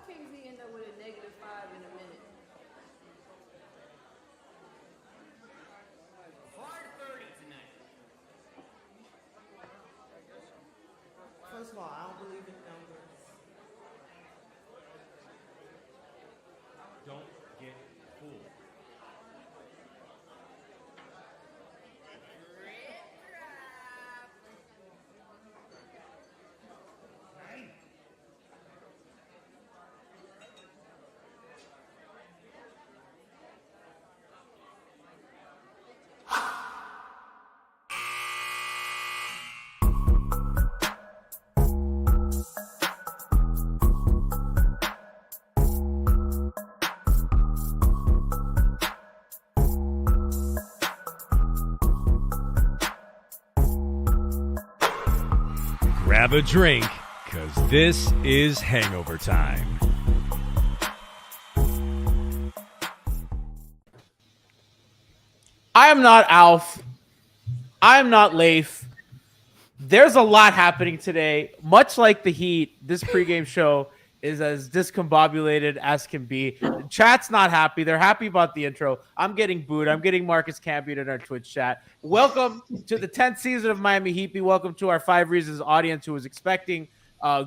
KZ end up with a -5 in a minute? Hard 30 tonight. First of all, I don't believe in numbers. Don't get fooled. Grab a drink, because this is Hangover Time. I am not Alf. I am not Leif. There's a lot happening today. Much like the Heat, this pregame show is as discombobulated as can be. The chat's not happy. They're happy about the intro. I'm getting booed. I'm getting Marcus Campion in our Twitch chat. Welcome to the 10th season of Miami Heat. Welcome to our 5 Reasons audience who was expecting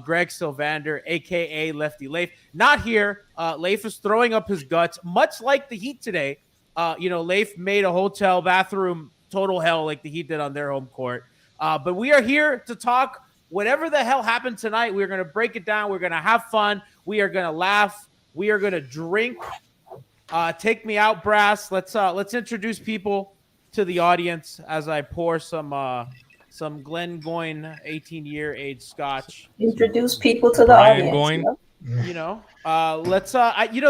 Greg Sylvander, a.k.a. Lefty Leif. Not here. Leif is throwing up his guts, much like the Heat today. Leif made a hotel bathroom total hell like the Heat did on their home court. But we are here to talk whatever the hell happened tonight. We're going to break it down. We're going to have fun. We are going to laugh. We are going to drink. Take me out, Brass. Let's introduce people to the audience as I pour some Glengoyne 18-year age scotch. Introduce people to the Brian audience. Goyne.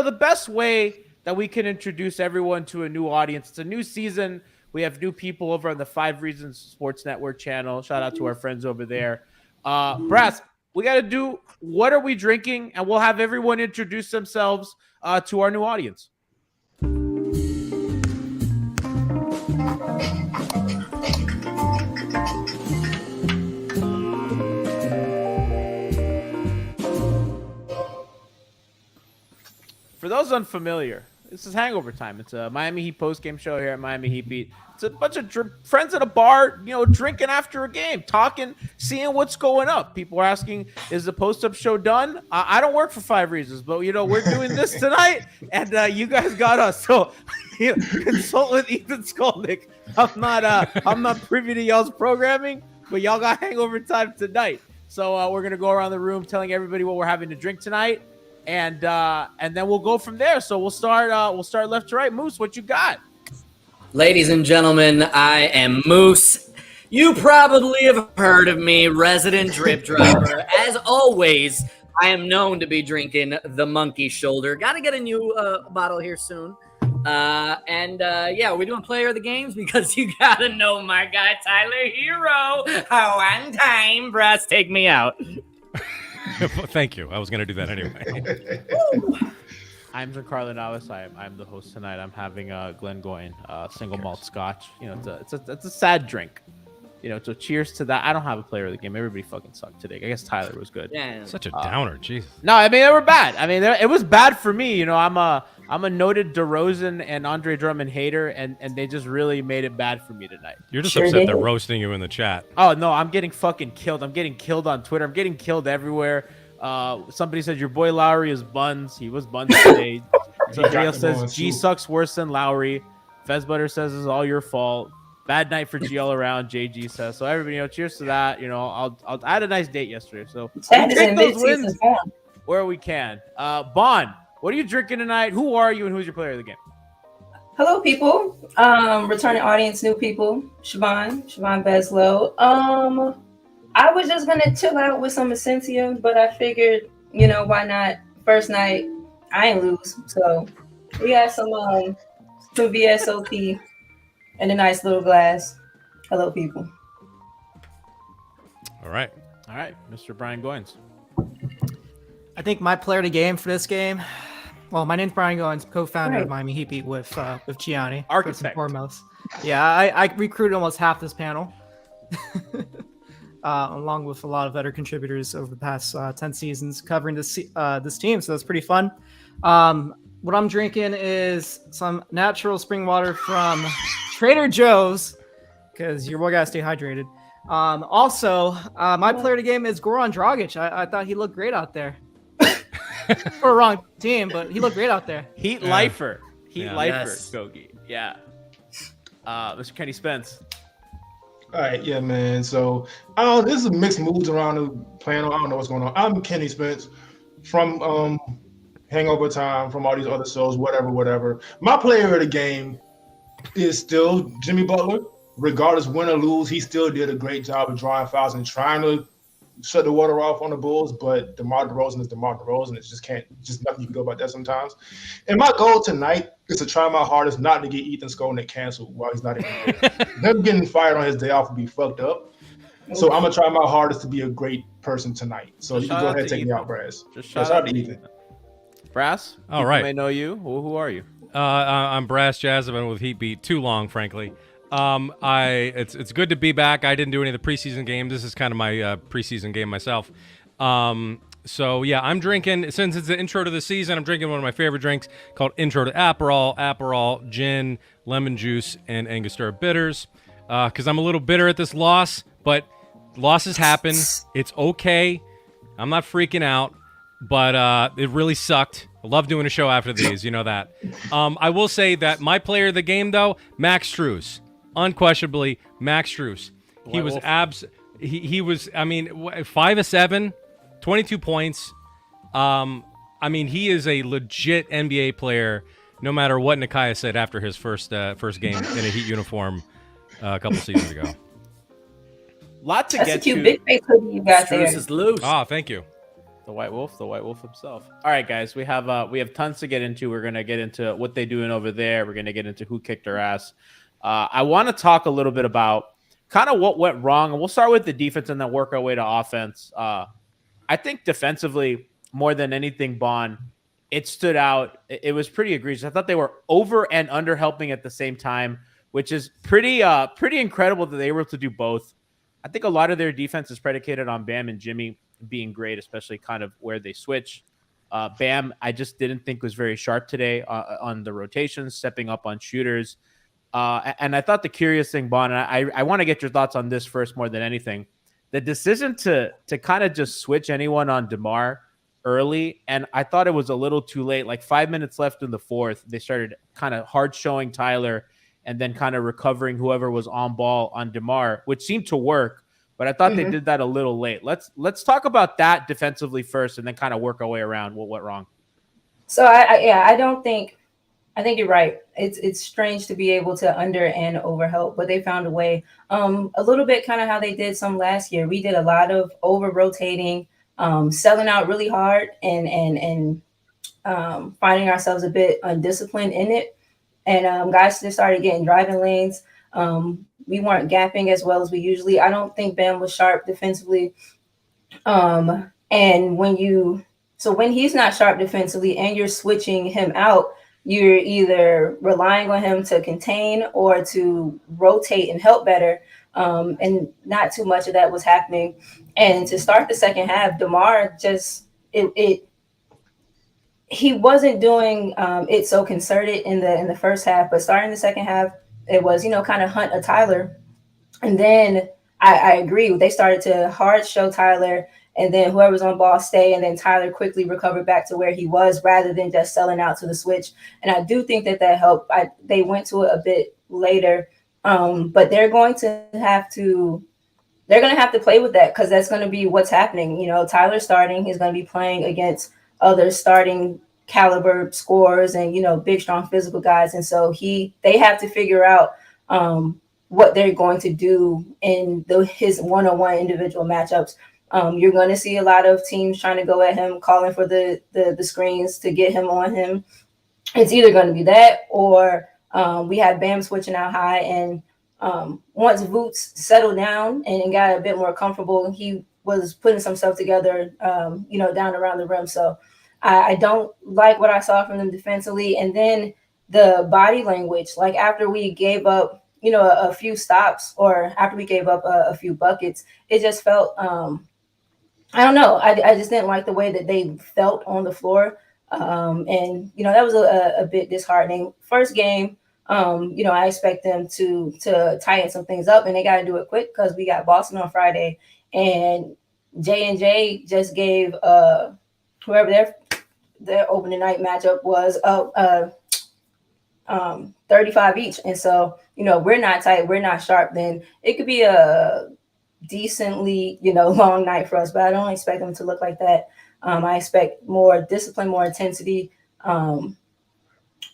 The best way that we can introduce everyone to a new audience. It's a new season. We have new people over on the 5 Reasons Sports Network channel. Shout out to our friends over there. Brass, we got to do what are we drinking, and we'll have everyone introduce themselves to our new audience. For those unfamiliar, this is Hangover Time. It's a Miami Heat postgame show here at Miami Heat Beat. It's a bunch of friends at a bar, drinking after a game, talking, seeing what's going up. People are asking, is the post-up show done? I don't work for 5 Reasons, but, we're doing this tonight, and you guys got us. So consult with Ethan Skolnick. I'm not privy to y'all's programming, but y'all got Hangover Time tonight. So we're going to go around the room telling everybody what we're having to drink tonight. And then we'll go from there. So we'll start left to right. Moose, what you got? Ladies and gentlemen, I am Moose. You probably have heard of me, resident drip dropper. As always, I am known to be drinking the Monkey Shoulder. Got to get a new bottle here soon. We're doing player of the games because you got to know my guy, Tyler Hero. One time, Brass, take me out. Thank you. I was going to do that anyway. I'm Giancarlo Navas. I'm the host tonight. I'm having Glengoyne single malt scotch. It's a sad drink. So cheers to that. I don't have a player of the game. Everybody fucking sucked today. I guess Tyler was good. Yeah. Such a downer. Jesus. No, I mean they were bad. I mean it was bad for me. I'm a noted DeRozan and Andre Drummond hater, and they just really made it bad for me tonight. You're just upset they're roasting you in the chat. Oh no, I'm getting fucking killed. I'm getting killed on Twitter. I'm getting killed everywhere. Somebody said your boy Lowry is buns. He was buns today. Somebody else says G sucks worse than Lowry. Fezbutter says it's all your fault. Bad night for G all around. JG says so. Everybody, I had a nice date yesterday, so we take those wins where we can. Bond, what are you drinking tonight? Who are you, and who's your player of the game? Hello, people. Returning audience, new people. Siobhan Beslow. I was just gonna chill out with some Essentia, but I figured, why not? First night, I ain't lose, so we got some VSOP in a nice little glass. Hello, people. All right, Mr. Brian Goins. I think my player of the game for this game. Well, my name's Brian Goins, co-founder of Miami Heat Beat with Gianni. Architect. First and foremost. Yeah, I recruited almost half this panel. along with a lot of other contributors over the past 10 seasons covering this team. So that's pretty fun. What I'm drinking is some natural spring water from Trader Joe's because your boy got to stay hydrated. Also, my player of the game is Goran Dragic. I thought he looked great out there. For a wrong team, but he looked great out there. Heat lifer. Yes. Gogi. Yeah. Mr. Kenny Spence. All right, yeah, man. So, this is mixed moods around the panel. I don't know what's going on. I'm Kenny Spence from Hangover Time, from all these other shows, whatever. My player of the game is still Jimmy Butler. Regardless win or lose, he still did a great job of drawing fouls and trying to shut the water off on the Bulls, but DeMar DeRozan is DeMar DeRozan. It's just nothing you can do about that sometimes. And my goal tonight is to try my hardest not to get Ethan Skolnick canceled while he's not even here. Him getting fired on his day off would be fucked up. So I'm going to try my hardest to be a great person tonight. So you can go ahead and take me out, Brass. Just shout out to Ethan. Brass? All right. I know you. Who are you? I'm Brassjazz. I've been with Heat Beat too long, frankly. It's good to be back. I didn't do any of the preseason games. This is kind of my preseason game myself. So yeah, I'm drinking, since it's the intro to the season, I'm drinking one of my favorite drinks called Intro to Aperol, gin, lemon juice, and Angostura bitters. Because I'm a little bitter at this loss, but losses happen. It's okay. I'm not freaking out, but it really sucked. I love doing a show after these, you know that. I will say that my player of the game, though, Max Strus. Unquestionably, Max Strus. He was he was, 5 of 7, 22 points. He is a legit NBA player, no matter what Nakia said after his first game in a Heat uniform a couple seasons ago. Lot to That's get a cute to. big face hoodie you got there. Strus is loose. Ah, thank you. The White Wolf himself. All right, guys, we have tons to get into. We're gonna get into what they're doing over there. We're gonna get into who kicked their ass. I want to talk a little bit about kind of what went wrong, and we'll start with the defense and then work our way to offense. I think defensively, more than anything, Bond, it stood out. It was pretty egregious. I thought they were over and under helping at the same time, which is pretty incredible that they were able to do both. I think a lot of their defense is predicated on Bam and Jimmy being great, especially kind of where they switch. Bam, I just didn't think was very sharp today on the rotations, stepping up on shooters. And I thought the curious thing, Bon, and I want to get your thoughts on this first more than anything, the decision to kind of just switch anyone on DeMar early, and I thought it was a little too late. Like 5 minutes left in the fourth, they started kind of hard showing Tyler and then kind of recovering whoever was on ball on DeMar, which seemed to work. But I thought they did that a little late. Let's talk about that defensively first, and then kind of work our way around what went wrong. So I think you're right. It's strange to be able to under and over help, but they found a way. A little bit kind of how they did some last year. We did a lot of over rotating, selling out really hard, and finding ourselves a bit undisciplined in it. And guys just started getting driving lanes. We weren't gapping as well as we usually. I don't think Bam was sharp defensively. And when he's not sharp defensively and you're switching him out, you're either relying on him to contain or to rotate and help better. And not too much of that was happening. And to start the second half, DeMar just he wasn't doing it so concerted in the first half, but starting the second half, it was, kind of hunt a Tyler. And then I agree. They started to hard show Tyler, and then whoever's on ball stay, and then Tyler quickly recovered back to where he was rather than just selling out to the switch. And I do think that helped. They went to it a bit later, but they're going to have to play with that because that's going to be what's happening. Tyler starting, he's going to be playing against other starting caliber scorers and big, strong, physical guys, and so they have to figure out what they're going to do in his one-on-one individual matchups. You're going to see a lot of teams trying to go at him, calling for the screens to get him on him. It's either going to be that or we have Bam switching out high, and once Voots settled down and got a bit more comfortable, he was putting some stuff together, down around the rim. So I don't like what I saw from them defensively. And then the body language, like after we gave up a few stops, or after we gave up a few buckets, it just felt, I don't know. I just didn't like the way that they felt on the floor. And, that was a bit disheartening. First game, I expect them to tighten some things up, and they got to do it quick because we got Boston on Friday, and J&J just gave whoever their opening night matchup was 35 each. And so, we're not tight, we're not sharp, then it could be a decently, long night for us, but I don't expect them to look like that. I expect more discipline, more intensity.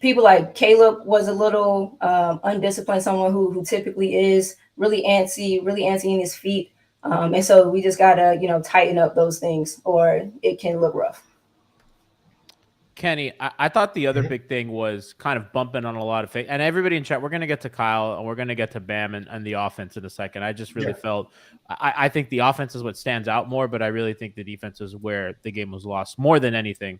People like Caleb was a little undisciplined, someone who typically is really antsy in his feet. And so we just gotta, tighten up those things, or it can look rough. Kenny, I thought the other big thing was kind of bumping on a lot of things. And everybody in chat, we're going to get to Kyle and we're going to get to Bam and the offense in a second. I just really felt, I think the offense is what stands out more, but I really think the defense is where the game was lost more than anything.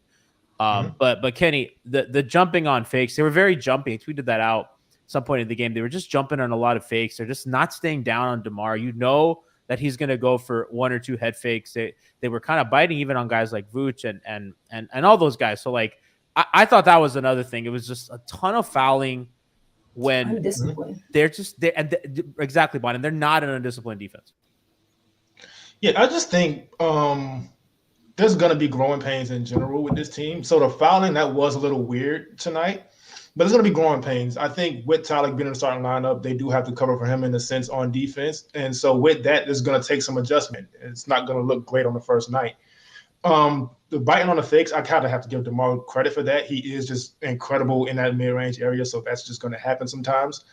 But Kenny, the jumping on fakes, they were very jumpy. I tweeted that out at some point in the game. They were just jumping on a lot of fakes. They're just not staying down on DeMar. That he's going to go for one or two head fakes. They were kind of biting even on guys like Vooch and all those guys. So like, I thought that was another thing. It was just a ton of fouling when they're exactly, Bon, and they're not an undisciplined defense. Yeah, I just think there's going to be growing pains in general with this team. So the fouling, that was a little weird tonight. But it's going to be growing pains. I think with Tyler being in the starting lineup, they do have to cover for him in a sense on defense. And so with that, it's going to take some adjustment. It's not going to look great on the first night. The biting on the fakes, I kind of have to give DeMar credit for that. He is just incredible in that mid-range area, so that's just going to happen sometimes.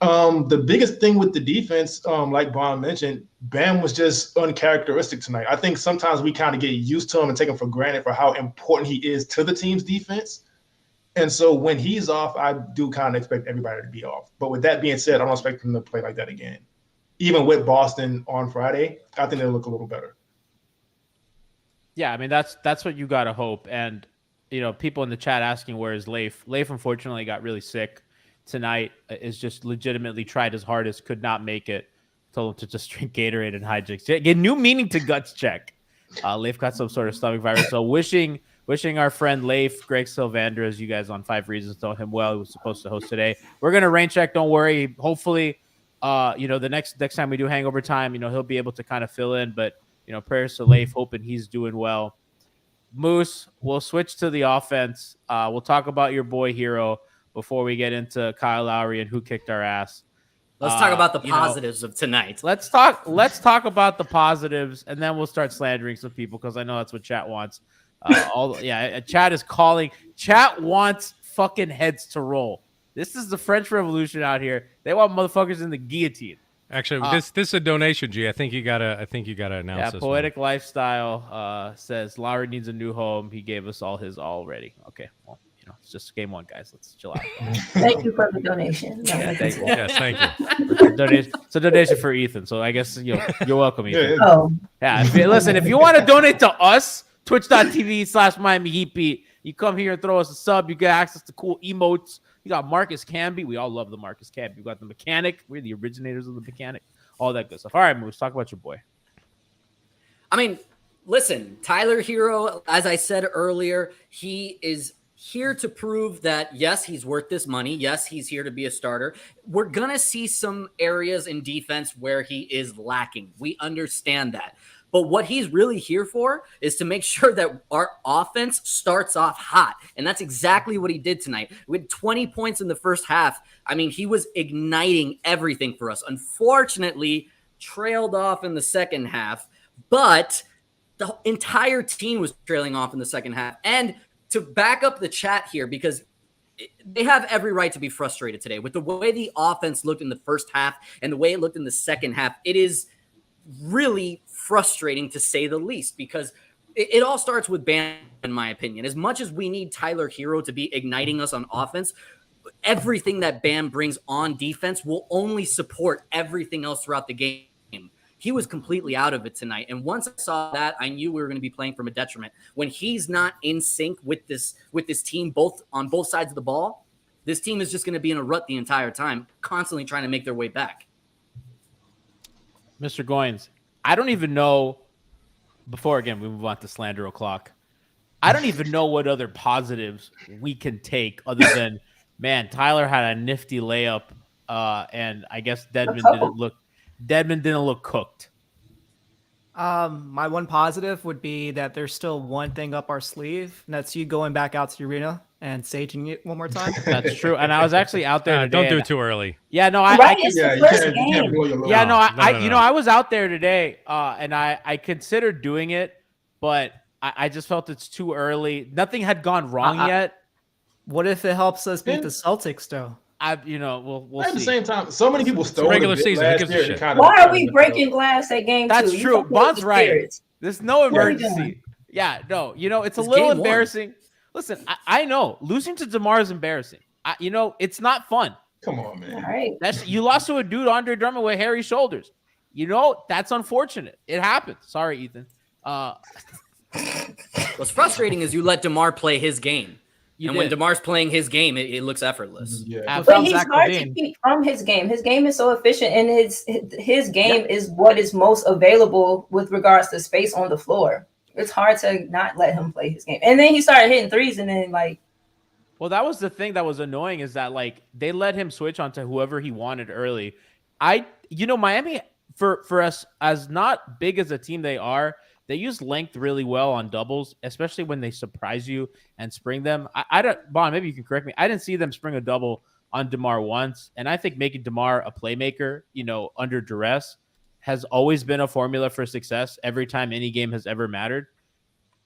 The biggest thing with the defense, like Bon mentioned, Bam was just uncharacteristic tonight. I think sometimes we kind of get used to him and take him for granted for how important he is to the team's defense. And so when he's off, I do kind of expect everybody to be off. But with that being said, I don't expect him to play like that again. Even with Boston on Friday, I think they'll look a little better. Yeah, I mean, that's what you got to hope. And, people in the chat asking where is Leif. Leif, unfortunately, got really sick tonight. Is just legitimately tried his hardest, could not make it. Told him to just drink Gatorade and hijinks. Get new meaning to guts check. Leif got some sort of stomach virus. So wishing our friend Leif, Greg Sylvander, as you guys on 5 Reasons told him well, he was supposed to host today. We're going to rain check. Don't worry. Hopefully, the next time we do Hangover Time, he'll be able to kind of fill in. But, prayers to Leif, hoping he's doing well. Moose, we'll switch to the offense. We'll talk about your boy Hero before we get into Kyle Lowry and who kicked our ass. Let's talk about the positives of tonight. Let's talk about the positives, and then we'll start slandering some people because I know that's what chat wants. Chat is calling. Chat wants fucking heads to roll. This is the French Revolution out here. They want motherfuckers in the guillotine. Actually, this is a donation, G. I think you gotta announce this. Poetic Lifestyle says Lowry needs a new home. He gave us all his already. Okay, well, it's just game one, guys. Let's chill out. Thank you for the donation. Thank you. Yes, thank you. It's a donation for Ethan, so I guess you're welcome, Ethan. Yeah. Listen, if you want to donate to us, twitch.tv/Miami Heat Beat. You come here and throw us a sub. You get access to cool emotes. You got Marcus Camby. We all love the Marcus Camby. We got the Mechanic. We're the originators of the Mechanic. All that good stuff. All right, Moose, talk about your boy. I mean, listen, Tyler Hero, as I said earlier, he is here to prove that, yes, he's worth this money. Yes, he's here to be a starter. We're going to see some areas in defense where he is lacking. We understand that. But what he's really here for is to make sure that our offense starts off hot. And that's exactly what he did tonight. With 20 points in the first half, I mean, he was igniting everything for us. Unfortunately, trailed off in the second half, but the entire team was trailing off in the second half. And to back up the chat here, because they have every right to be frustrated today with the way the offense looked in the first half and the way it looked in the second half. It is really frustrating to say the least, because it all starts with Bam, in my opinion. As much as we need Tyler Hero to be igniting us on offense, everything that Bam brings on defense will only support everything else throughout the game. He was completely out of it tonight. And once I saw that, I knew we were going to be playing from a detriment. When he's not in sync with this team, both on both sides of the ball, this team is just going to be in a rut the entire time, constantly trying to make their way back. Mr. Goins, I don't even know, before again we move on to slander o'clock, I don't even know what other positives we can take other than, man, Tyler had a nifty layup, and I guess Dedmon didn't look cooked. My one positive would be that there's still one thing up our sleeve, and that's you going back out to the arena and saging it one more time. That's true. And I was actually out there today. Don't do it too early. Yeah, no, you can't blow your load. Yeah, no, No. I was out there today, and I considered doing it, but I just felt it's too early. Nothing had gone wrong yet. What if it helps us beat the Celtics, though? We'll At see. the same time, so many people stole regular the bit season. Who last gives a year. shit? Why are we breaking glass at game 2? That's You true. fucking Bond's with right. spirits. There's no What are we emergency. doing? Yeah, no. It's a It's little game one. embarrassing. Listen, I know losing to DeMar is embarrassing. It's not fun. Come on, man. All right. You lost to a dude, Andre Drummond, with hairy shoulders. That's unfortunate. It happens. Sorry, Ethan. What's frustrating is you let DeMar play his game. When did. DeMar's playing his game, it looks effortless. Yeah. But he's hard to keep from his game. His game is so efficient, and his game is what is most available with regards to space on the floor. It's hard to not let him play his game. And then he started hitting threes, and then Well, that was the thing that was annoying, is that they let him switch onto whoever he wanted early. Miami, for us, as not big as a team they are, they use length really well on doubles, especially when they surprise you and spring them. I don't, Bond, maybe you can correct me. I didn't see them spring a double on DeMar once, and I think making DeMar a playmaker, under duress, has always been a formula for success every time any game has ever mattered.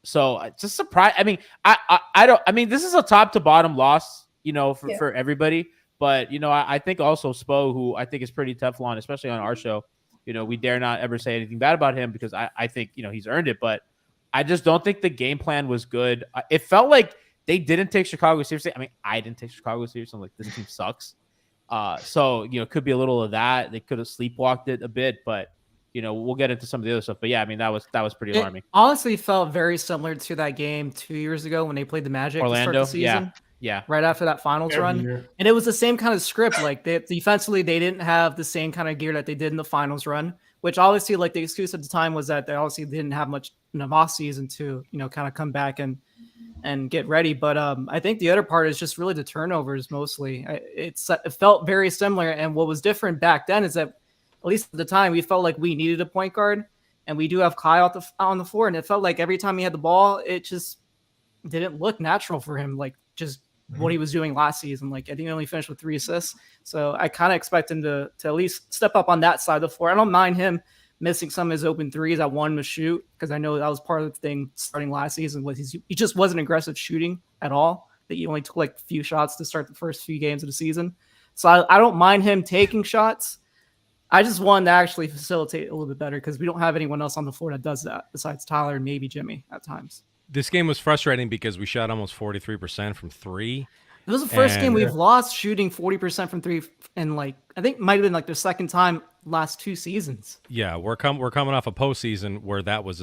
So just surprised. I mean, I don't. I mean, this is a top to bottom loss, for everybody. But I think also Spo, who I think is pretty Teflon, especially on our show. We dare not ever say anything bad about him because I think he's earned it. But I just don't think the game plan was good. It felt like they didn't take Chicago seriously. I mean, I didn't take Chicago seriously. I'm like, this team sucks. So it could be a little of that. They could have sleepwalked it a bit, but. We'll get into some of the other stuff, but yeah, I mean that was pretty alarming. Honestly, felt very similar to that game 2 years ago when they played the Magic Orlando, to start the season. Yeah, right after that finals Every run, year. and it was the same kind of script. Defensively, they didn't have the same kind of gear that they did in the finals run. Which obviously, the excuse at the time was that they obviously didn't have much in the off season to kind of come back and get ready. But I think the other part is just really the turnovers mostly. It felt very similar, and what was different back then is that. At least at the time, we felt like we needed a point guard, and we do have Kyle on the floor, and it felt like every time he had the ball, it just didn't look natural for him, what he was doing last season. I think he only finished with 3 assists, so I kind of expect him to at least step up on that side of the floor. I don't mind him missing some of his open threes. I want him to shoot because I know that was part of the thing starting last season. He just wasn't aggressive shooting at all. That he only took a few shots to start the first few games of the season, so I don't mind him taking shots. I just wanted to actually facilitate a little bit better because we don't have anyone else on the floor that does that besides Tyler and maybe Jimmy at times. This game was frustrating because we shot almost 43% from 3. It was the first game we've lost shooting 40% from 3, and I think it might have been the second time last 2 seasons. Yeah, we're coming off a postseason where that was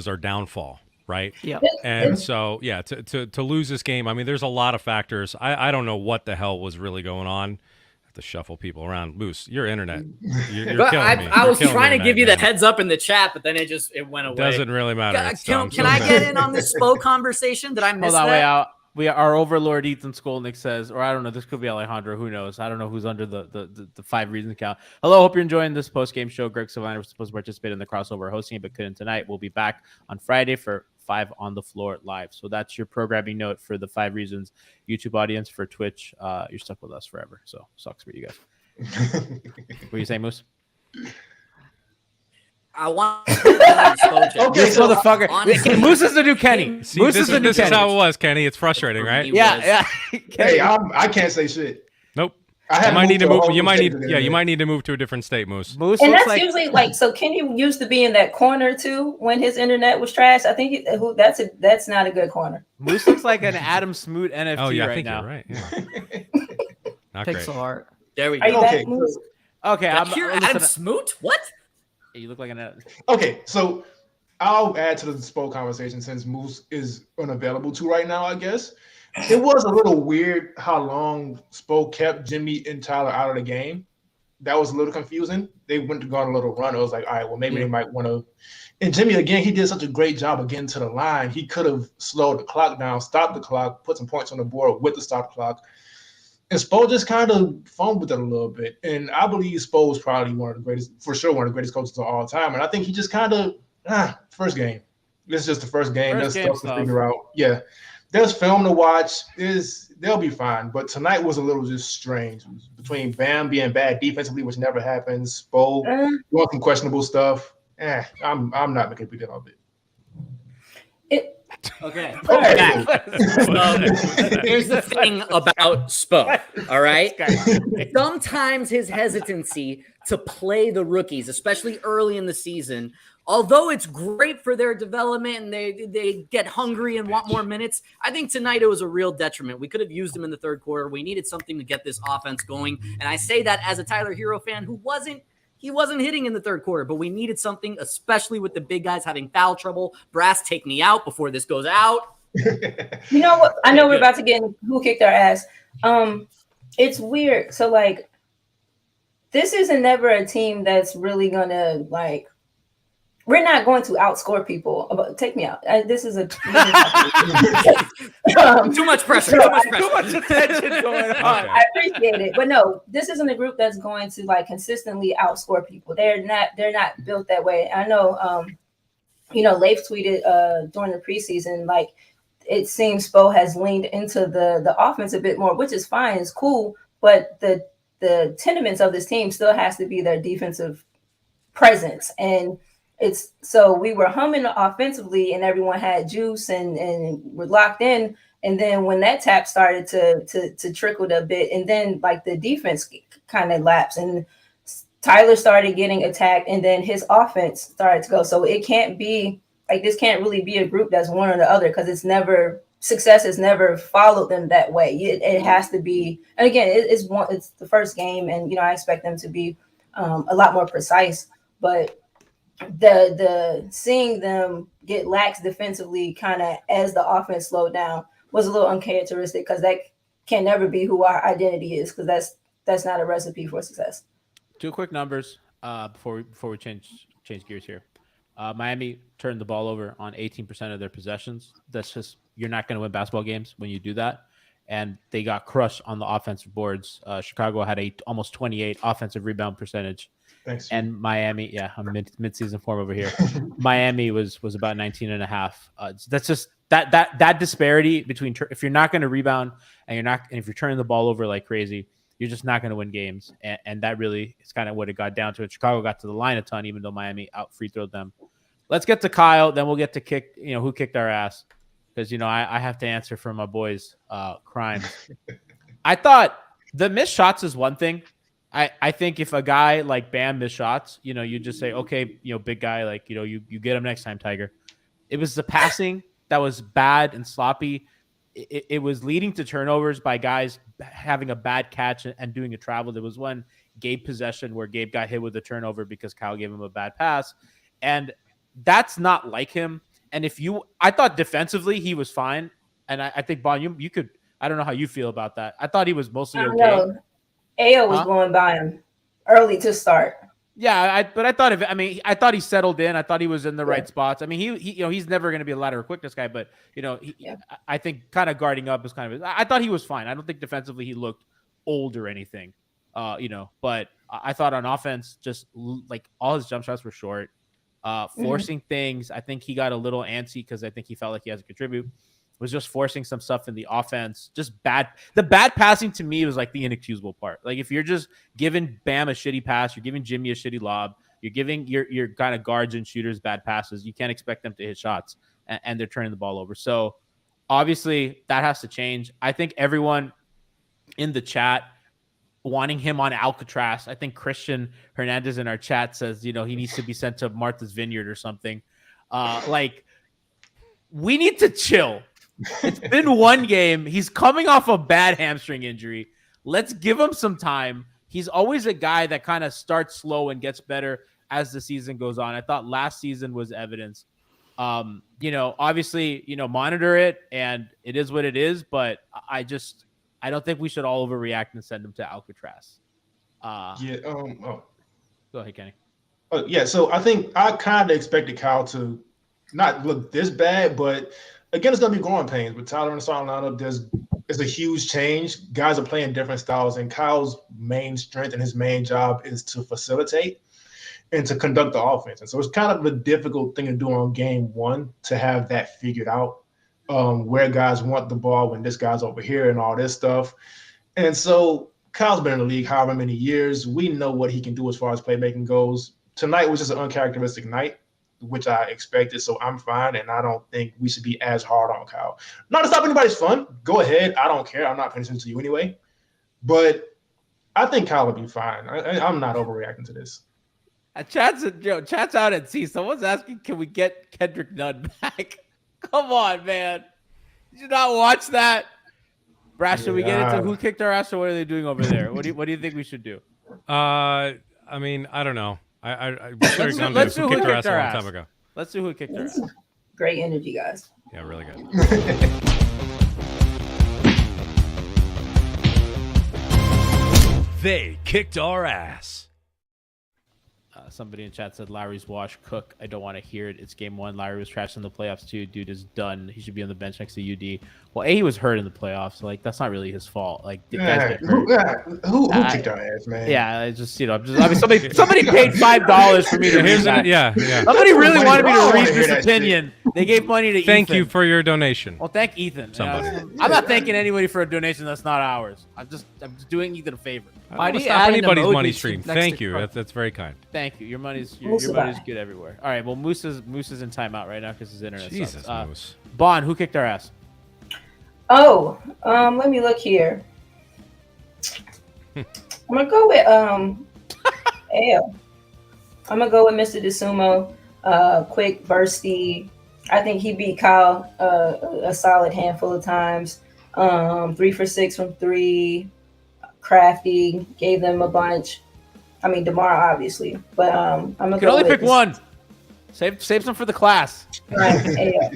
our downfall, right? Yeah. And so to lose this game, I mean, there's a lot of factors. I don't know what the hell was really going on. To shuffle people around. Moose, your internet. You're But killing me. I was You're killing trying me to give you tonight, the man. heads up in the chat, but then it went away. Doesn't really matter. It's dumb. Can I get in on this Spo conversation? Did I miss Hold on, that? our overlord Ethan Skolnick says, or I don't know, this could be Alejandro. Who knows? I don't know who's under the 5 reasons account. Hello, hope you're enjoying this post game show. Greg Sylvander was supposed to participate in the crossover hosting it, but couldn't tonight. We'll be back on Friday for 5 on the floor live. So that's your programming note for the 5 reasons YouTube audience. For Twitch, you're stuck with us forever. So sucks for you guys. What you saying, Moose? I want Spo check. This motherfucker. Honestly, Moose is the new Kenny. See, Moose this is the new is how Kenny. it was, Kenny. It's frustrating, right? Yeah. Hey, I can't say shit. Nope. I You might need to move. You might state need. today, Yeah, you man. might need to move to a different state, Moose. Moose and looks that's like usually so Kenny used to be in that corner too when his internet was trash. I think that's not a good corner. Moose looks like an Adam Smoot NFT Oh yeah, I right think now. you're right. Yeah. Not great. Pixel art. There we Are you go. Okay. back, Moose? Okay, Here, Adam Smoot? What? You look like an. Okay, so I'll add to the Spo conversation since Moose is unavailable to right now, I guess. it was a little weird how long Spo kept Jimmy and Tyler out of the game. That was a little confusing. They went to go on a little run. It was like, all right, well, maybe they might want to. And Jimmy, again, he did such a great job of getting to the line. He could have slowed the clock down, stopped the clock, put some points on the board with the stop clock. And Spo just kind of fumbled it a little bit. And I believe Spo is probably one of the greatest, for sure, one of the greatest coaches of all time. And I think he just kind of, first game. This is just the first game. There's stuff to figure out. Yeah. There's film to watch. They'll be fine. But tonight was a little just strange. Between Bam being bad defensively, which never happens, Spo doing some questionable stuff. I'm not making a big deal of it. Okay. Here's the thing about Spo, all right? Sometimes his hesitancy to play the rookies, especially early in the season, although it's great for their development and they get hungry and want more minutes, I think tonight it was a real detriment. We could have used him in the third quarter. We needed something to get this offense going. And I say that as a Tyler Hero fan who wasn't hitting in the third quarter, but we needed something, especially with the big guys having foul trouble. Brass, take me out before this goes out. You know what? I know we're about to get in who kicked our ass. It's weird. So, like, this isn't never a team that's really going to, like, we're not going to outscore people. Take me out. This is a too much pressure. Too much attention going on. I appreciate it, but no, this isn't a group that's going to like consistently outscore people. They're not built that way. I know, Leif tweeted during the preseason, like it seems Spo has leaned into the offense a bit more, which is fine, it's cool, but the tenements of this team still has to be their defensive presence. And it's so we were humming offensively and everyone had juice and we're locked in. And then when that tap started to trickle a bit, and then like the defense kind of lapsed and Tyler started getting attacked and then his offense started to go. So it can't be like, this can't really be a group that's one or the other, because success has never followed them that way. It has to be, and again, it's the first game, and I expect them to be a lot more precise, but the seeing them get lax defensively kind of as the offense slowed down was a little uncharacteristic, because that can never be who our identity is, because that's not a recipe for success. Two quick numbers before we change gears here. Miami turned the ball over on 18% of their possessions. That's just, you're not going to win basketball games when you do that. And they got crushed on the offensive boards. Chicago had almost 28 offensive rebound percentage. Thanks. And Miami, I'm mid-season form over here. Miami was about 19.5. That's just that disparity between, if you're not going to rebound and if you're turning the ball over like crazy, you're just not going to win games. And that really is kind of what it got down to. And Chicago got to the line a ton, even though Miami out free throwed them. Let's get to Kyle, then we'll get to who kicked our ass. Because, I have to answer for my boys' crimes. I thought the missed shots is one thing. I think if a guy like Bam missed shots, you just say, okay, big guy, like, you get him next time, Tiger. It was the passing that was bad and sloppy. It was leading to turnovers by guys having a bad catch and doing a travel. There was one Gabe possession where Gabe got hit with a turnover because Kyle gave him a bad pass. And that's not like him. And I thought defensively he was fine. And I think, Bon, you could, I don't know how you feel about that. I thought he was mostly okay. Ayo was going by him early to start. Yeah, but I thought he settled in. I thought he was in the right spots. I mean, he's never going to be a ladder quickness guy, but I think kind of guarding up is kind of. I thought he was fine. I don't think defensively he looked old or anything, But I thought on offense, just like all his jump shots were short, forcing things. I think he got a little antsy because I think he felt like he has to contribute. Was just forcing some stuff in the offense, just bad. The bad passing to me was like the inexcusable part. Like if you're just giving Bam a shitty pass, you're giving Jimmy a shitty lob, you're giving your kind of guards and shooters bad passes. You can't expect them to hit shots, and they're turning the ball over. So obviously that has to change. I think everyone in the chat wanting him on Alcatraz. I think Christian Hernandez in our chat says, he needs to be sent to Martha's Vineyard or something. We need to chill. It's been one game. He's coming off a bad hamstring injury. Let's give him some time. He's always a guy that kind of starts slow and gets better as the season goes on. I thought last season was evidence. Obviously, monitor it, and it is what it is. But I don't think we should all overreact and send him to Alcatraz. Yeah. Go ahead, Kenny. Yeah. So I think I kind of expected Kyle to not look this bad, but again, it's gonna be growing pains. With Tyler in the starting lineup, it's a huge change. Guys are playing different styles, and Kyle's main strength and his main job is to facilitate and to conduct the offense. And so it's kind of a difficult thing to do on game one, to have that figured out, where guys want the ball when this guy's over here and all this stuff. And so Kyle's been in the league however many years. We know what he can do as far as playmaking goes. Tonight was just an uncharacteristic night, which I expected, so I'm fine, and I don't think we should be as hard on Kyle. Not to stop anybody's fun. Go ahead. I don't care. I'm not paying attention to you anyway. But I think Kyle will be fine. I'm not overreacting to this. Chat's out at sea. Someone's asking, can we get Kendrick Nunn back? Come on, man. Did you not watch that? Brash, should we get into who kicked our ass, or what are they doing over there? What do you think we should do? I mean, I don't know. Let's do who kicked our ass a long time ago. Let's do who kicked our ass. Great energy, guys. Yeah, really good. They kicked our ass. Somebody in chat said Lowry's wash. Cook, I don't want to hear it. It's game one. Lowry was trash in the playoffs too. Dude is done. He should be on the bench next to UD. Well, he was hurt in the playoffs. So, that's not really his fault. Guys get hurt. Who kicked our ass, man? Yeah, I mean, somebody paid $5 for me to read that. Yeah. Somebody really wanted me to read this opinion. They gave money to Ethan. Thank you for your donation. Well, thank Ethan. Somebody. I'm not thanking anybody for a donation that's not ours. I'm just doing Ethan a favor. I don't stop anybody's money stream. Thank you. That's very kind. Thank you. Your money's good everywhere. All right. Well, Moose is in timeout right now because his internet Jesus, sucks. Moose. Bon, who kicked our ass? Oh, let me look here. I'm gonna go with Ale. I'm gonna go with Mr. DeSumo. Quick, bursty. I think he beat Kyle a solid handful of times. 3 for 6 from 3. Crafty, gave them a bunch. I mean, DeMar obviously, but I'm gonna go only pick one. Save some for the class. Right, Ale.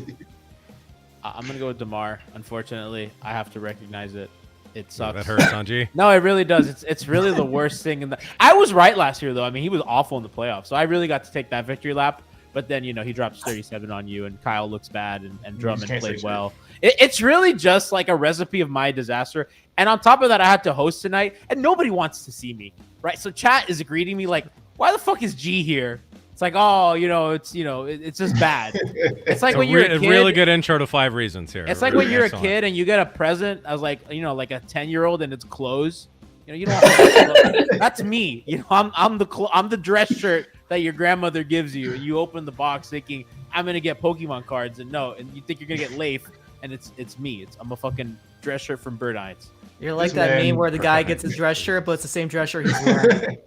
I'm gonna go with DeMar. Unfortunately, I have to recognize it. It sucks. Yeah, that hurts, Sanji. No, it really does. It's really the worst thing. I was right last year though. I mean, he was awful in the playoffs, so I really got to take that victory lap. But then he drops 37 on you, and Kyle looks bad, and Drummond played well. It's really just like a recipe of my disaster. And on top of that, I had to host tonight, and nobody wants to see me, right? So chat is greeting me like, "Why the fuck is G here?" It's like, oh, it's just bad. It's like when you're a kid. A really good intro to 5 reasons here. It's like when you're a kid and you get a present. I was like, like a 10-year-old, and it's clothes. You don't. That's me. I'm the dress shirt that your grandmother gives you, and you open the box thinking I'm gonna get Pokemon cards, and you think you're gonna get Leif, and it's me. I'm a fucking dress shirt from Bird Eyes. You're like that meme where the guy gets his dress shirt, but it's the same dress shirt he's wearing.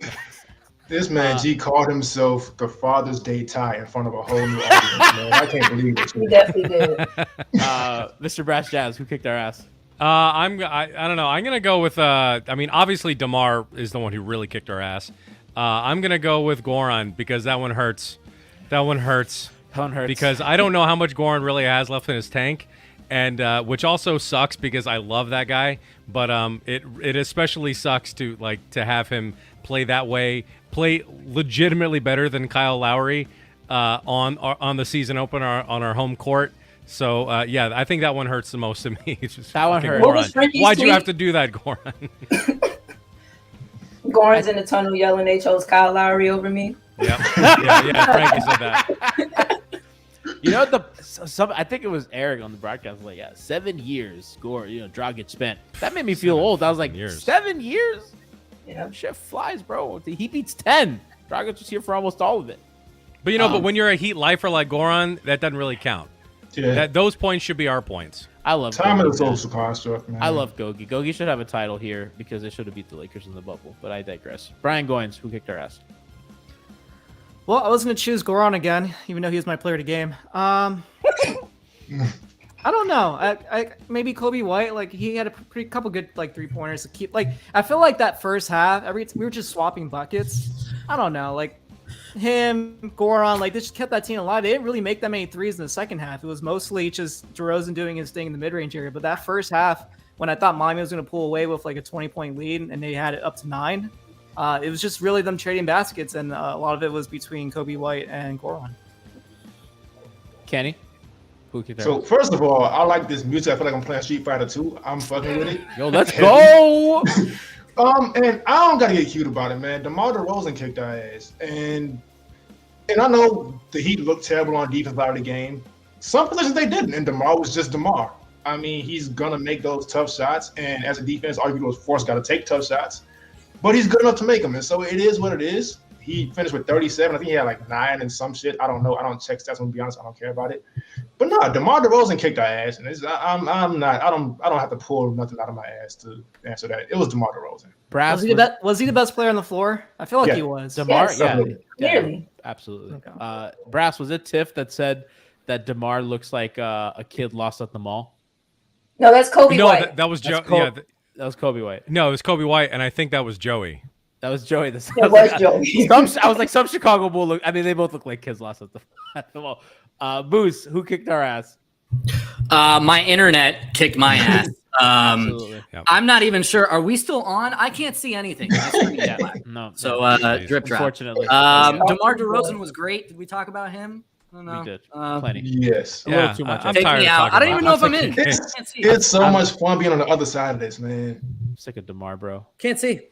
This man G called himself the Father's Day tie in front of a whole new audience, man. I can't believe it. He definitely did. Mr. Brassjazz, who kicked our ass? I don't know. I'm gonna go with. Obviously DeMar is the one who really kicked our ass. I'm gonna go with Goran because that one hurts. That one hurts because I don't know how much Goran really has left in his tank, and which also sucks because I love that guy. But it especially sucks to have him play that way, play legitimately better than Kyle Lowry on the season opener on our home court. So I think that one hurts the most to me. That one hurt. Why'd you have to do that, Goran? Goran's in the tunnel yelling they chose Kyle Lowry over me. Yep. Yeah. Frankie said that. I think it was Eric on the broadcast. 7 years. Dragic spent. That made me feel old. I was like, 7 years? Yeah. Shit flies, bro. He beats 10. Dragic was here for almost all of it. But but when you're a Heat lifer like Goran, that doesn't really count. Yeah. Those points should be our points. I love time Gogi, of the social construct, man. I love Gogi. Gogi should have a title here because they should have beat the Lakers in the bubble. But I digress. Brian Goins, who kicked our ass? Well, I was going to choose Goran again, even though he was my player of the game. I don't know. I maybe Kobe White. He had a couple good 3-pointers to keep. I feel like that first half, we were just swapping buckets. I don't know. him, Goron, like, they just kept that team alive. They didn't really make that many threes in the second half. It was mostly just DeRozan doing his thing in the mid-range area. But that first half, when I thought Miami was going to pull away with like a 20-point lead and they had it up to 9, it was just really them trading baskets, and a lot of it was between Kobe White and Goron. Kenny? So first of all, I like this music. I feel like I'm playing Street Fighter 2. I'm fucking with it. Yo, let's go. And I don't gotta get cute about it, man. DeMar DeRozan kicked our ass, and I know the Heat looked terrible on defense out of the game. Some positions they didn't, and DeMar was just DeMar. I mean, he's gonna make those tough shots, and as a defense, arguably was forced got to take tough shots, but he's good enough to make them, and so it is what it is. He finished with 37. I think he had like 9 and some shit. I don't know. I don't check stats. I'm gonna be honest. I don't care about it. But no, DeMar DeRozan kicked our ass, and I'm not. I don't have to pull nothing out of my ass to answer that. It was DeMar DeRozan. Was he the best player on the floor? I feel like he was. DeMar, Yes, clearly. absolutely. Okay. Brass, was it Tiff that said that DeMar looks like a kid lost at the mall? No, that's Kobe White. That was Joe. That was Kobe White. No, it was Kobe White, and I think that was Joey. That was Joey. It was Joey. I was like, some Chicago Bull look. I mean, they both look like kids lost at the mall. Booze, who kicked our ass? My internet kicked my ass. Absolutely. Yep. I'm not even sure. Are we still on? I can't see anything. Yeah, no. So drip drop. Unfortunately, DeMar DeRozan was great. Did we talk about him? I don't know. we did Uh, plenty. Yes. A little too much. I'm Take tired me of out. talking I don't about even know it. if I'm in. I It's, can't see. it's so much fun being on the other side of this, man. I'm sick of DeMar, bro. Can't see.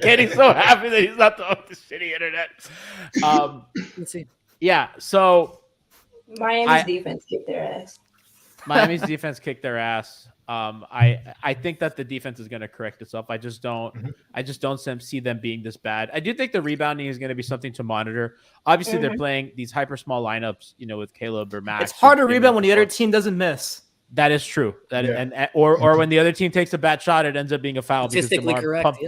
Kenny's so happy that he's not the shitty internet. Can't see. Yeah. So Miami's defense kicked their ass. Miami's defense kicked their ass. I think that the defense is going to correct itself. I just don't see them being this bad. I do think the rebounding is going to be something to monitor. Obviously, they're playing these hyper small lineups, with Caleb or Max. It's hard to rebound when the other team doesn't miss. That is true. Or when the other team takes a bad shot, it ends up being a foul because Statistically DeMar correct.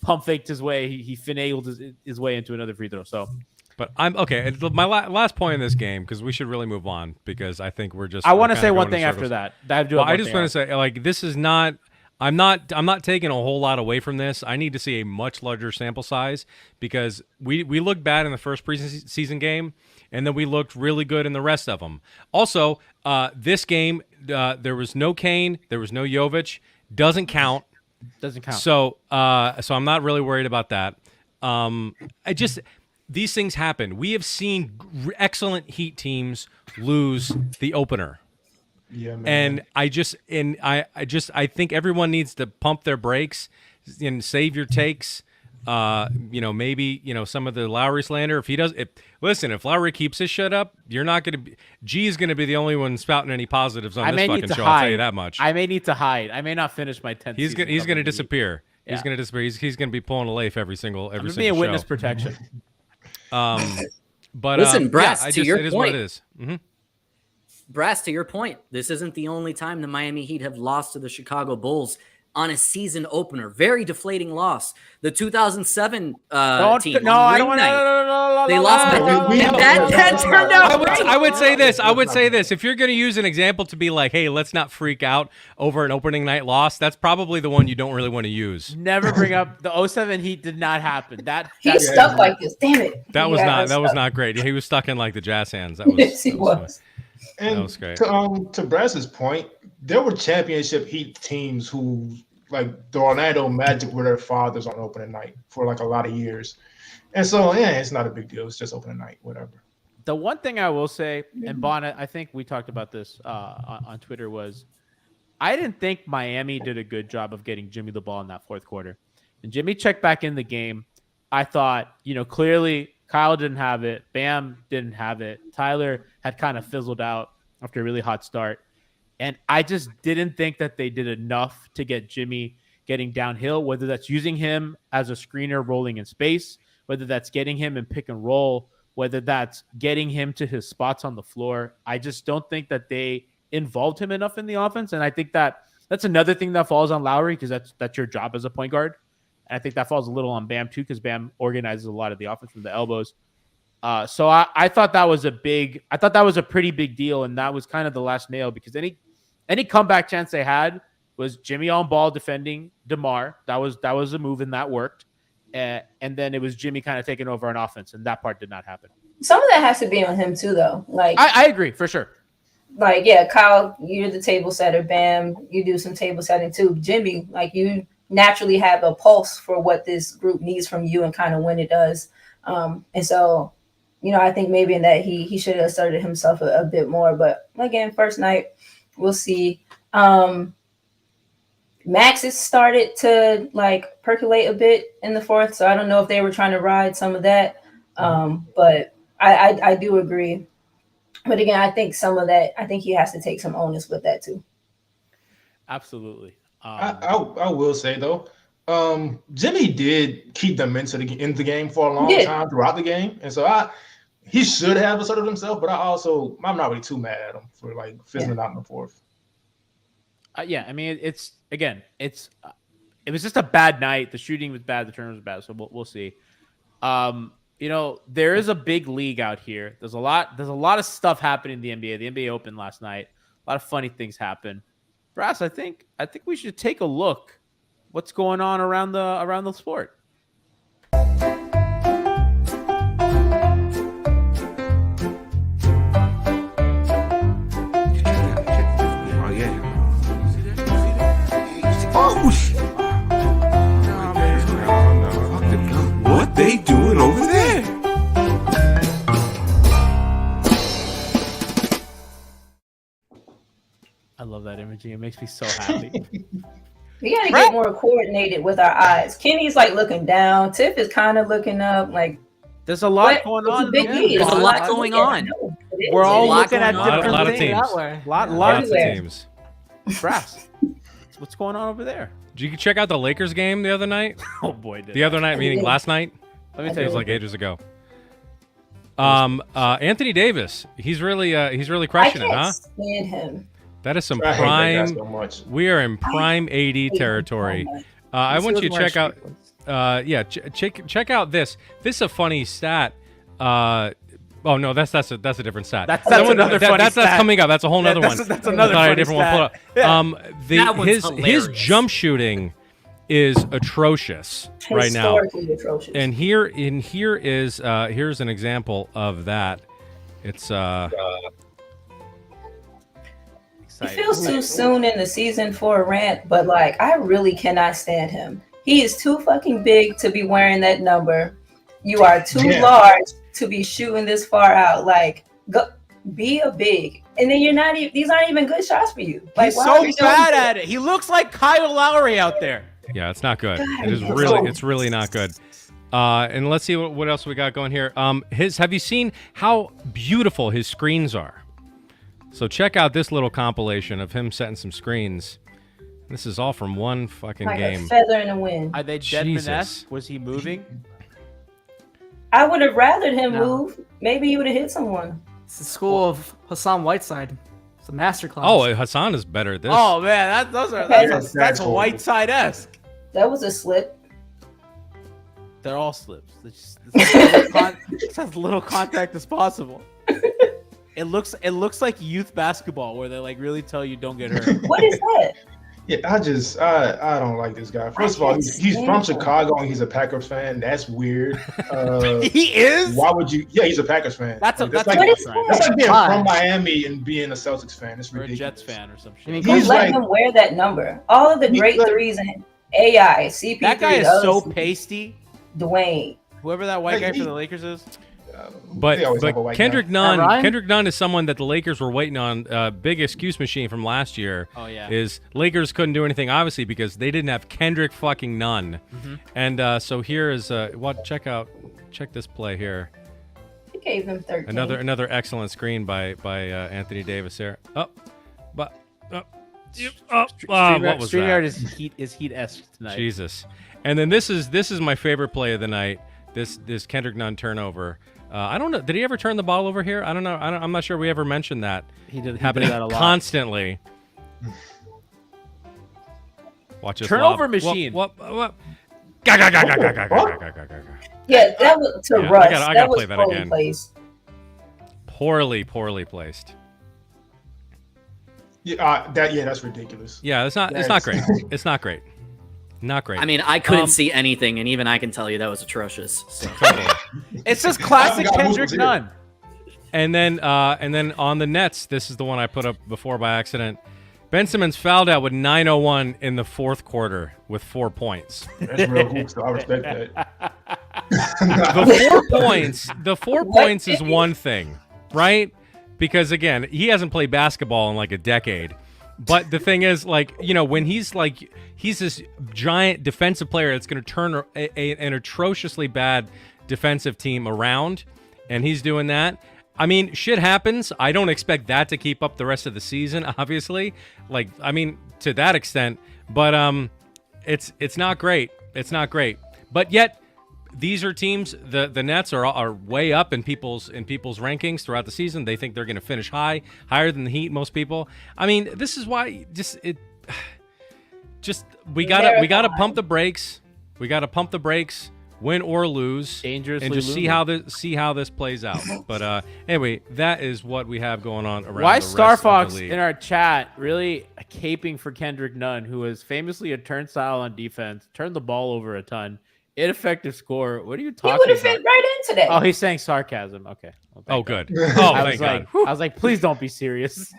pump faked his way. He finagled his way into another free throw. So. But I'm okay. And my last point in this game, because we should really move on, because I think we're just. I want to kinda say going one in thing after circles. that. I just want to say, like, this is not. I'm not taking a whole lot away from this. I need to see a much larger sample size, because we looked bad in the first preseason game, and then we looked really good in the rest of them. Also, this game, there was no Kane, there was no Jovic. Doesn't count. Doesn't count. So I'm not really worried about that. These things happen. We have seen excellent Heat teams lose the opener. Yeah, man. And I think everyone needs to pump their brakes and save your takes. Maybe some of the Lowry slander. If Lowry keeps his shit up, you're not going to be. G is going to be the only one spouting any positives on this fucking show. I'll tell you that much. I may need to hide. I may not finish my 10th. He's going to disappear. Yeah. He's going to disappear. He's going to be pulling a Leif every single be a witness show. protection. But Listen, Brass, to your it is point. what it is. Mm-hmm. Brass, to your point, this isn't the only time the Miami Heat have lost to the Chicago Bulls on a season opener. Very deflating loss. The 2007 team. I don't want to. They lost. That turned out. I would say this. If you're going to use an example to be like, hey, let's not freak out over an opening night loss, that's probably the one you don't really want to use. Never bring up the 07 Heat. Did not happen. He's stuck like this. Damn it. That was not great. He was stuck in like the jazz hands. That was. Yes, he was. And that was great. To Brass's point, there were championship Heat teams who, like the Orlando Magic, were their fathers on opening night for like a lot of years. And so, it's not a big deal. It's just opening night, whatever. The one thing I will say, and Bonnet, I think we talked about this on Twitter, was I didn't think Miami did a good job of getting Jimmy the ball in that fourth quarter. And Jimmy checked back in the game. I thought, clearly Kyle didn't have it. Bam didn't have it. Tyler had kind of fizzled out after a really hot start. And I just didn't think that they did enough to get Jimmy getting downhill, whether that's using him as a screener rolling in space, whether that's getting him in pick and roll, whether that's getting him to his spots on the floor. I just don't think that they involved him enough in the offense. And I think that's another thing that falls on Lowry, because that's your job as a point guard. And I think that falls a little on Bam too, because Bam organizes a lot of the offense from the elbows. So I thought that was a pretty big deal. And that was kind of the last nail, because any comeback chance they had was Jimmy on ball defending DeMar. That was a move, and that worked. and then it was Jimmy kind of taking over on offense, and that part did not happen. Some of that has to be on him too, though. Like I agree for sure. Like, yeah, Kyle, you're the table setter. Bam, you do some table setting too. Jimmy, like, you naturally have a pulse for what this group needs from you and kind of when it does. And so, I think maybe in that he should have asserted himself a bit more. But again, first night, we'll see. Max has started to like percolate a bit in the fourth, so I don't know if they were trying to ride some of that. But I do agree. But again, I think some of that, I think he has to take some onus with that too. Absolutely. I will say though, Jimmy did keep them into the game for a long time throughout the game, and so he should have asserted himself. But I'm not really too mad at him for like fizzling out in the fourth. Yeah, I mean it was just a bad night. The shooting was bad, the turnover was bad, so we'll see. There is a big league out here. There's a lot of stuff happening in the NBA. The NBA Open last night. A lot of funny things happen. Brass, I think we should take a look what's going on around the sport. What they doing over there? I love that imaging. It makes me so happy. We got to get more coordinated with our eyes. Kenny's like looking down. Tiff is kind of looking up. Like, there's a lot going on. There's a lot going on. We're all looking at a lot of teams. Lots of teams. Brass. What's going on over there? Did you check out the Lakers game the other night? Oh boy, the other night, meaning last night. Let me tell you, it was like ages ago. Anthony Davis, he's really crushing it, huh? Stand him. That is some prime. So we are in prime AD territory. I want you to check out. Check out this. This is a funny stat. Oh no, that's a different stat. That's another funny that's stat. coming up. That's a whole other one. That's another funny different stat. one. That one's His jump shooting is atrocious right now. Atrocious. And here's an example of that. It's It feels too soon in the season for a rant, but like I really cannot stand him. He is too fucking big to be wearing that number. You are too large to be shooting this far out. Like, go be a big, and then you're not. These aren't even good shots for you. Like, he's so bad at it. He looks like Kyle Lowry out there. Yeah, it's not good. God, It's really not good. And let's see what else we got going here. Have you seen how beautiful his screens are? So check out this little compilation of him setting some screens. This is all from one fucking like game. a feather in the wind. Are they Deadman-esque? Was he moving? I would have rathered him move. Maybe he would have hit someone. It's the school of Hassan Whiteside. It's a masterclass. Oh, Hassan is better at this. Oh man, that's Whiteside-esque. That was a slip. They're all slips. It's just as little contact as possible. It looks like youth basketball where they like really tell you don't get hurt. What is that? Yeah, I don't like this guy. First of all, he's from Chicago and he's a Packers fan. That's weird. He is? Why would you? Yeah, he's a Packers fan. That's like being from Miami and being a Celtics fan. It's ridiculous. Or a Jets fan or some shit. I mean, He's let him wear that number. All of the great threes and AI, CP3. That guy is so pasty. Dwayne. Whoever that white guy for the Lakers is. But Kendrick Ryan? Nunn is someone that the Lakers were waiting on. Big excuse machine from last year. Oh yeah. Is Lakers couldn't do anything obviously because they didn't have Kendrick fucking Nunn. Mm-hmm. And so here is check this play here. He gave him 13. Another excellent screen by Anthony Davis here. What was StreamYard that? is heat-esque tonight. Jesus. And then this is my favorite play of the night. This Kendrick Nunn turnover. I don't know. Did he ever turn the ball over here? I don't know. I'm not sure we ever mentioned that. He did happening that a lot. constantly. Watch this Turnover lob. machine. What? Yeah, that was to Russ. I gotta play that poorly again. placed. Poorly placed. Yeah, that's ridiculous. Yeah, it's not great. It's not great. Not great. I mean, I couldn't see anything, and even I can tell you that was atrocious. So. It's just classic I forgot Moose Kendrick was here. Nunn. And then on the Nets, this is the one I put up before by accident. Ben Simmons fouled out with 9:01 in the fourth quarter with 4 points. That's real hoops, so I respect that. The 4 points is one thing, right? Because again, he hasn't played basketball in like a decade. But the thing is, like, you know, when he's this giant defensive player that's going to turn an atrociously bad defensive team around, and he's doing that. I mean, shit happens. I don't expect that to keep up the rest of the season, obviously. Like, I mean, to that extent. But it's not great. It's not great. But yet, these are teams. The Nets are way up in people's rankings throughout the season. They think they're going to finish higher than the Heat. Most people. I mean, this is why we gotta pump the brakes. We gotta pump the brakes. Win or lose, Dangerously and just looming. see how this plays out. But anyway, that is what we have going on around. Why the Star rest of Fox the league. in our chat really caping for Kendrick Nunn, who is famously a turnstile on defense, turned the ball over a ton, ineffective score. What are you He talking would have about? fit right into that. Oh, he's saying sarcasm. Okay. Well, Oh, thank God. good. Oh, I thank was God. like, I was like, please don't be serious.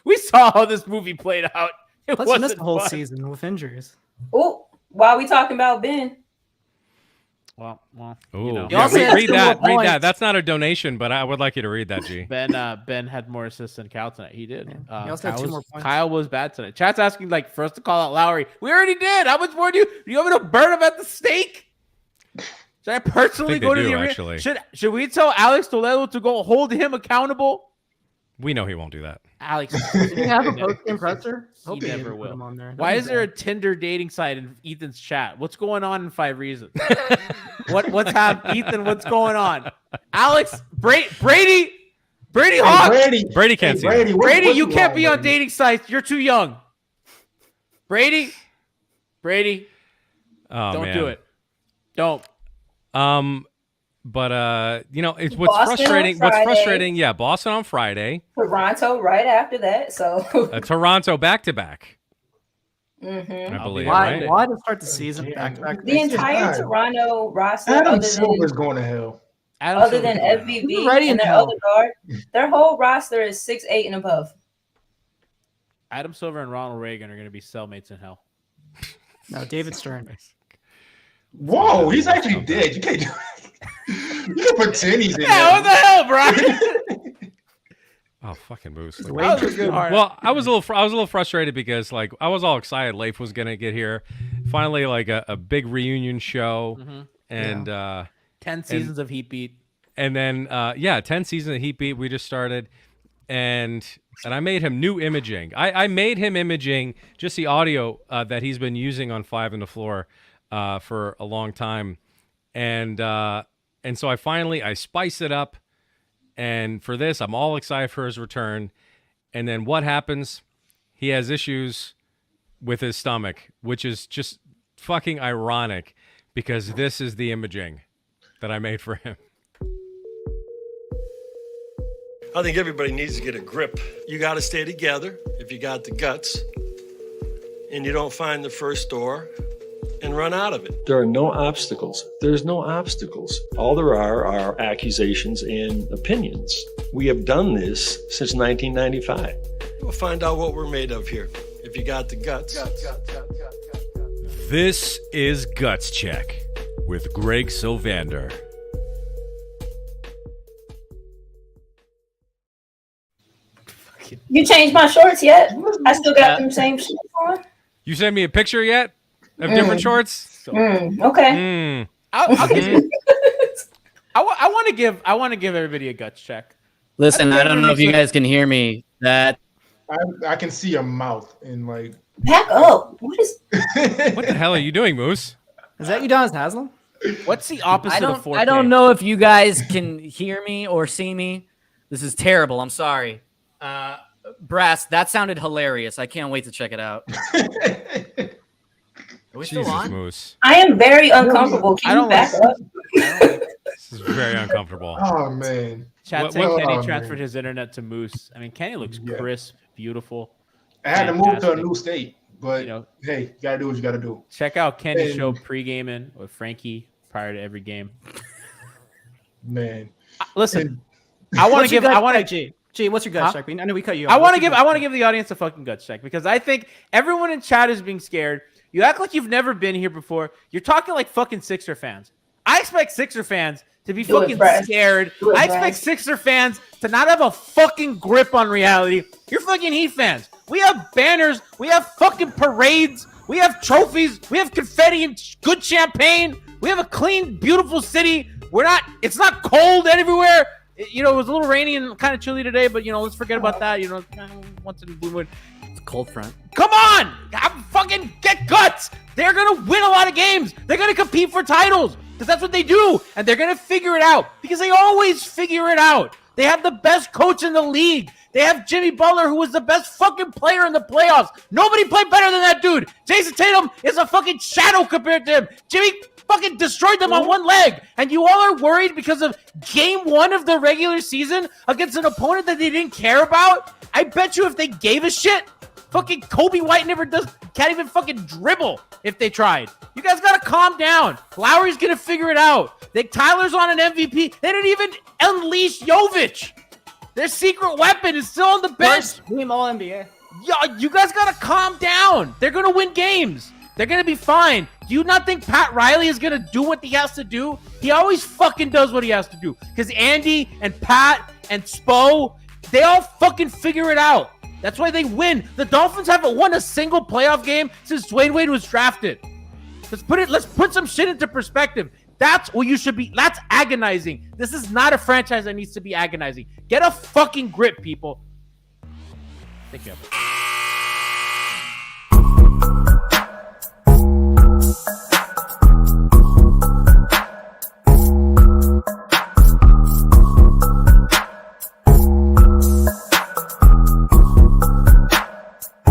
We saw how this movie played out. It Plus, he missed wasn't the whole fun. season with injuries. Oh, while we talking about Ben, Well, Ooh. you know, You also had read 2 that. more Read that. points. That's not a donation, but I would like you to read that, G. Ben had more assists than Cal tonight. He did. He also had Kyle 2 more was- points. Kyle was bad tonight. Chat's asking like for us to call out Lowry. We already did. How much more do you want me to burn him at the stake? Should I personally I think go they to the do, arena? actually. Should we tell Alex Toledo to go hold him accountable? We know he won't do that. Alex, Did he have a post-game presser? He Hope never didn't put will. him on there. why That'd is be there a bad. Tinder dating site in Ethan's chat? What's going on in 5 Reasons? What's happening, Ethan? What's going on? Alex, Brady Hey, Hawk. Brady can't see Brady, that. Brady, what's you wrong, can't be on Brady? dating sites. You're too young. Brady, Oh, don't man. do it. Don't. But you know, it's what's Boston on frustrating. What's Friday. frustrating? Yeah, Boston on Friday. Toronto right after that. So, Toronto back to back. Mhm. I believe. Why? Right? Why to start the season back-to-back? The entire God. Toronto roster, Adam other Silver's than going to hell. other than He's FVB already and in their hell. other guard, their whole roster is 6'8" and above. Adam Silver and Ronald Reagan are going to be cellmates in hell. No, David Stern. Whoa, he's actually dead. You can't do You can pretend he's in Yeah, what the there. hell, Brian? Oh, fucking Moose. Like, Way That too was a good good. heart. well, I was a little frustrated because like I was all excited Leif was gonna get here, finally like a big reunion show, and 10 seasons of Heat Beat. and then 10 seasons of Heat Beat we just started, and I made him new imaging. I made him imaging just the audio that he's been using on Five on the Floor for a long time, and so I spiced it up. And for this, I'm all excited for his return. And then what happens? He has issues with his stomach, which is just fucking ironic because this is the imaging that I made for him. I think everybody needs to get a grip. You got to stay together if you got the guts, and you don't find the first door and run out of it. There are no obstacles. There's no obstacles. All there are accusations and opinions. We have done this since 1995. We'll find out what we're made of here if you got the guts. This is Guts Check with Greg Sylvander. You changed my shorts yet? I still got them same shorts on. You sent me a picture yet of different shorts? Okay. Mm. I'll give I want to give everybody a guts check. Listen, I don't know if you guys can hear me. That I can see your mouth and like. Back up. What is? What the hell are you doing, Moose? Is that Udonis Haslam? What's the opposite of 4K? I don't know if you guys can hear me or see me. This is terrible. I'm sorry. Brass, that sounded hilarious. I can't wait to check it out. Are we still Jesus, on? Moose. I am very uncomfortable. I Can don't you back like- up? This is very uncomfortable. Oh man. Chat What- saying what- Kenny oh, transferred man. his internet to Moose. I mean, Kenny looks Yeah. crisp, beautiful. I had to move to a Fantastic. new state. But You know, hey, you gotta do what you gotta do. check out Kenny's And- show pre-gaming with Frankie prior to every game. Man, Listen, I want to What's your give. gut I want check, to. G? G, what's your gut check? I know we cut you off. I want What's to your give. gut I want to check? give the audience a fucking guts check because I think everyone in chat is being scared. You act like you've never been here before. You're talking like fucking Sixer fans. I expect Sixer fans to be Do it, fucking Brad. scared. Do it, I Brad. expect Sixer fans to not have a fucking grip on reality. You're fucking Heat fans. We have banners. We have fucking parades. We have trophies. We have confetti and good champagne. We have a clean, beautiful city. It's not cold everywhere. You know, it was a little rainy and kind of chilly today, but, you know, let's forget about that. You know, once in a blue moon. It's a cold front. Come on! Fucking get guts! They're going to win a lot of games. They're going to compete for titles because that's what they do. And they're going to figure it out because they always figure it out. They have the best coach in the league. They have Jimmy Butler, who was the best fucking player in the playoffs. Nobody played better than that dude. Jason Tatum is a fucking shadow compared to him. Jimmy fucking destroyed them on one leg. And you all are worried because of game 1 of the regular season against an opponent that they didn't care about? I bet you if they gave a shit, fucking Kobe White can't even fucking dribble if they tried. You guys gotta calm down. Lowry's gonna figure it out. Tyler's on an MVP. They didn't even unleash Jovic. Their secret weapon is still on the bench. First team All NBA. Yeah, you guys gotta calm down. They're gonna win games. They're gonna be fine. Do you not think Pat Riley is gonna do what he has to do? He always fucking does what he has to do. Because Andy and Pat and Spo, they all fucking figure it out. That's why they win. The Dolphins haven't won a single playoff game since Dwayne Wade was drafted. Let's put some shit into perspective. That's what you should be. That's agonizing. This is not a franchise that needs to be agonizing. Get a fucking grip, people. Thank you.